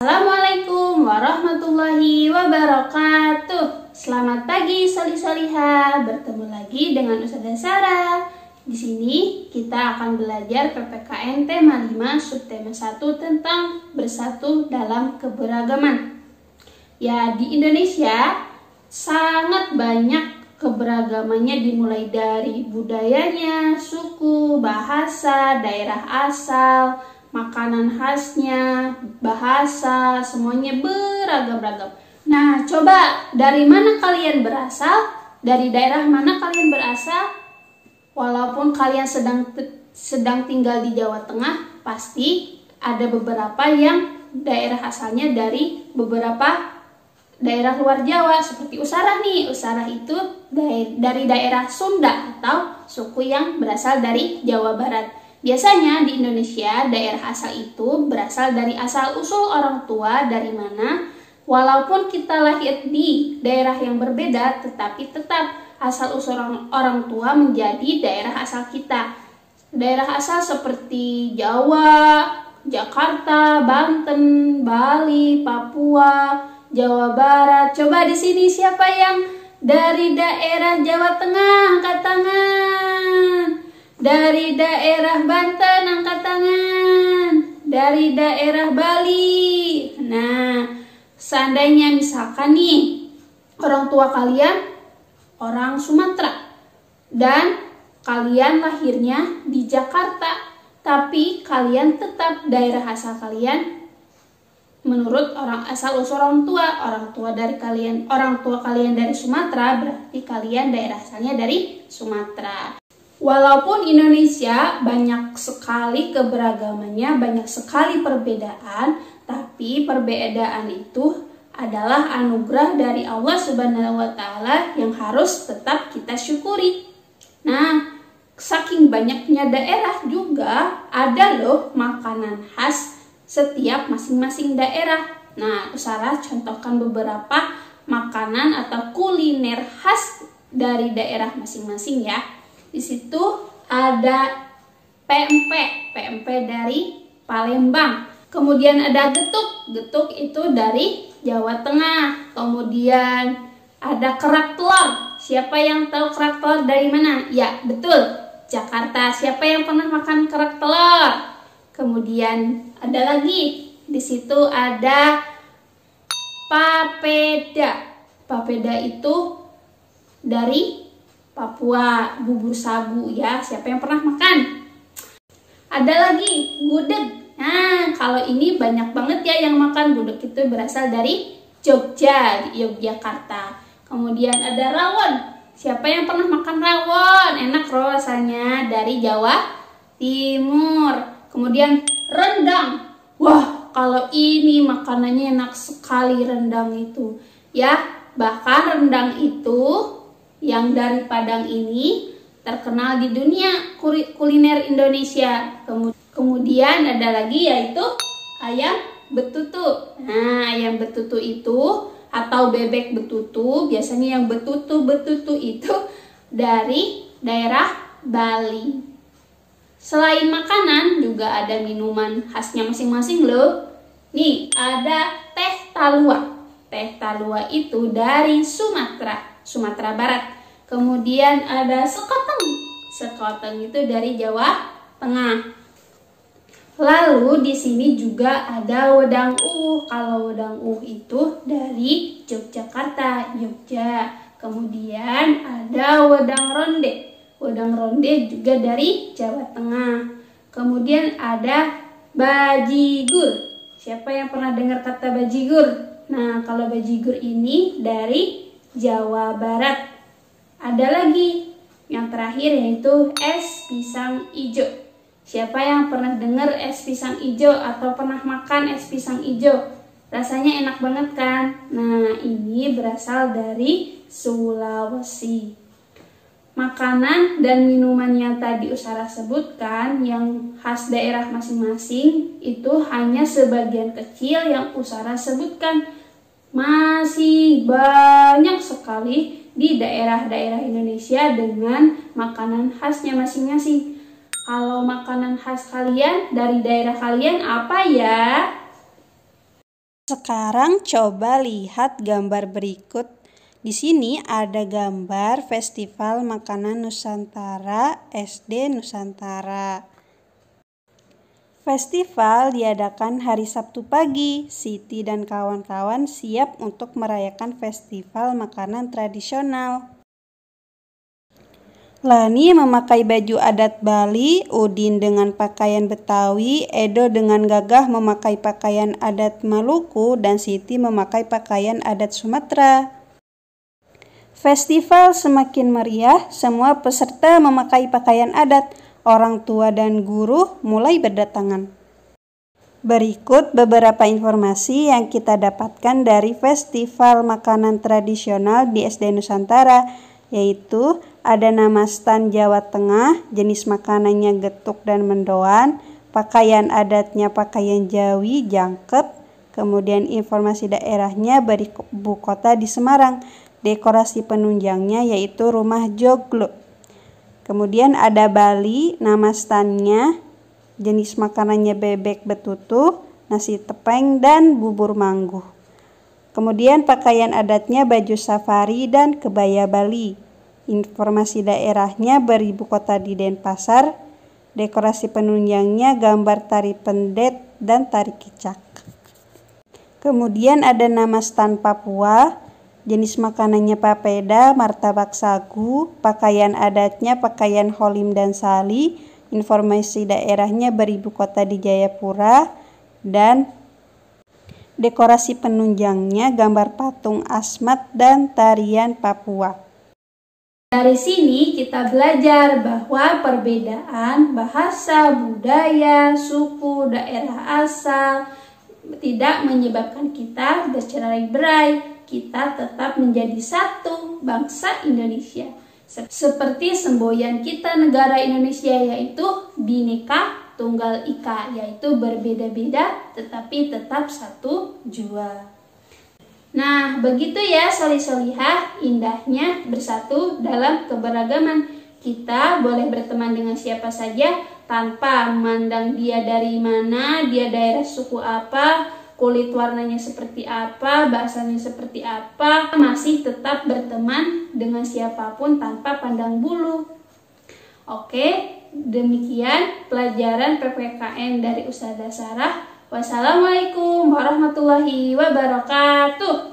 Assalamualaikum warahmatullahi wabarakatuh. Selamat pagi soli-soliha. Bertemu lagi dengan Ustazah Sarah. Di sini kita akan belajar PPKN tema 5 subtema 1 tentang bersatu dalam keberagaman. Ya, di Indonesia sangat banyak keberagamannya, dimulai dari budayanya, suku, bahasa, daerah asal, makanan khasnya, bahasa, semuanya beragam-ragam. Nah, coba dari mana kalian berasal? Dari daerah mana kalian berasal? Walaupun kalian sedang tinggal di Jawa Tengah, pasti ada beberapa yang daerah asalnya dari beberapa daerah luar Jawa, seperti Usarah nih. Usarah itu dari daerah Sunda atau suku yang berasal dari Jawa Barat. Biasanya di Indonesia daerah asal itu berasal dari asal-usul orang tua dari mana. Walaupun kita lahir di daerah yang berbeda, tetapi tetap asal-usul orang tua menjadi daerah asal kita. Daerah asal seperti Jawa, Jakarta, Banten, Bali, Papua, Jawa Barat. Coba di sini siapa yang dari daerah Jawa Tengah? Angkat tangan. Dari daerah Banten, angkat tangan. Dari daerah Bali. Nah, seandainya misalkan nih orang tua kalian orang Sumatera dan kalian lahirnya di Jakarta, tapi kalian tetap daerah asal kalian menurut orang asal usul orang tua kalian dari Sumatera, berarti kalian daerah asalnya dari Sumatera. Walaupun Indonesia banyak sekali keberagamannya, banyak sekali perbedaan, tapi perbedaan itu adalah anugerah dari Allah Subhanahu wa Ta'ala yang harus tetap kita syukuri. Nah, saking banyaknya daerah juga ada loh makanan khas setiap masing-masing daerah. Nah, Sarah contohkan beberapa makanan atau kuliner khas dari daerah masing-masing ya. Di situ ada PMP dari Palembang. Kemudian ada getuk itu dari Jawa Tengah. Kemudian ada kerak telur. Siapa yang tahu kerak telur dari mana? Ya, betul, Jakarta. Siapa yang pernah makan kerak telur? Kemudian ada lagi, di situ ada papeda. Papeda itu dari Papua, bubur sagu ya. Siapa yang pernah makan? Ada lagi gudeg. Nah, kalau ini banyak banget ya yang makan. Gudeg itu berasal dari Jogja, Yogyakarta. Kemudian ada rawon. Siapa yang pernah makan rawon? Enak loh rasanya, dari Jawa Timur. Kemudian rendang. Wah, kalau ini makanannya enak sekali rendang itu. Ya, bahkan rendang itu yang dari Padang ini terkenal di dunia kuliner Indonesia. Kemudian ada lagi yaitu ayam betutu. Nah, ayam betutu itu atau bebek betutu, biasanya yang betutu itu dari daerah Bali. Selain makanan juga ada minuman khasnya masing-masing loh. Nih, ada teh talua. Teh talua itu dari Sumatera Barat. Kemudian ada sekoteng. Sekoteng itu dari Jawa Tengah. Lalu di sini juga ada wedang uwuh. Kalau wedang uwuh itu dari Yogyakarta, Jogja. Kemudian ada wedang ronde. Wedang ronde juga dari Jawa Tengah. Kemudian ada bajigur. Siapa yang pernah dengar kata bajigur? Nah, kalau bajigur ini dari Jawa Barat. Ada lagi yang terakhir yaitu es pisang ijo. Siapa yang pernah dengar es pisang ijo atau pernah makan es pisang ijo? Rasanya enak banget kan? Nah, ini berasal dari Sulawesi. Makanan dan minuman yang tadi Usara sebutkan yang khas daerah masing-masing itu hanya sebagian kecil yang Usara sebutkan. Masih banyak sekali di daerah-daerah Indonesia dengan makanan khasnya masing-masing. Kalau makanan khas kalian dari daerah kalian apa ya? Sekarang coba lihat gambar berikut. Di sini ada gambar Festival Makanan Nusantara SD Nusantara. Festival diadakan hari Sabtu pagi. Siti dan kawan-kawan siap untuk merayakan festival makanan tradisional. Lani memakai baju adat Bali, Udin dengan pakaian Betawi, Edo dengan gagah memakai pakaian adat Maluku, dan Siti memakai pakaian adat Sumatera. Festival semakin meriah, semua peserta memakai pakaian adat. Orang tua dan guru mulai berdatangan. Berikut beberapa informasi yang kita dapatkan dari Festival Makanan Tradisional di SD Nusantara, yaitu ada nama stan Jawa Tengah, jenis makanannya getuk dan mendoan, pakaian adatnya pakaian Jawi, jangkep, kemudian informasi daerahnya beribu kota di Semarang, dekorasi penunjangnya yaitu rumah joglo. Kemudian ada Bali, nama stannya, jenis makanannya bebek betutu, nasi tepeng, dan bubur mangguh. Kemudian pakaian adatnya baju safari dan kebaya Bali. Informasi daerahnya beribu kota di Denpasar. Dekorasi penunjangnya gambar tari pendet dan tari kicak. Kemudian ada nama stan Papua, jenis makanannya papeda, martabak sagu, pakaian adatnya pakaian Holim dan Sali. Informasi daerahnya beribu kota di Jayapura, dan dekorasi penunjangnya gambar patung Asmat dan tarian Papua. Dari sini kita belajar bahwa perbedaan bahasa, budaya, suku, daerah asal tidak menyebabkan kita bercerai-berai. Kita tetap menjadi satu bangsa Indonesia. Seperti semboyan kita negara Indonesia, yaitu Bhinneka Tunggal Ika, yaitu berbeda-beda tetapi tetap satu jua. Nah, begitu ya soli-solihah, indahnya bersatu dalam keberagaman. Kita boleh berteman dengan siapa saja tanpa memandang dia dari mana, dia daerah suku apa, kulit warnanya seperti apa, bahasanya seperti apa, masih tetap berteman dengan siapapun tanpa pandang bulu. Oke, demikian pelajaran PPKN dari Ustazah Sarah. Wassalamualaikum warahmatullahi wabarakatuh.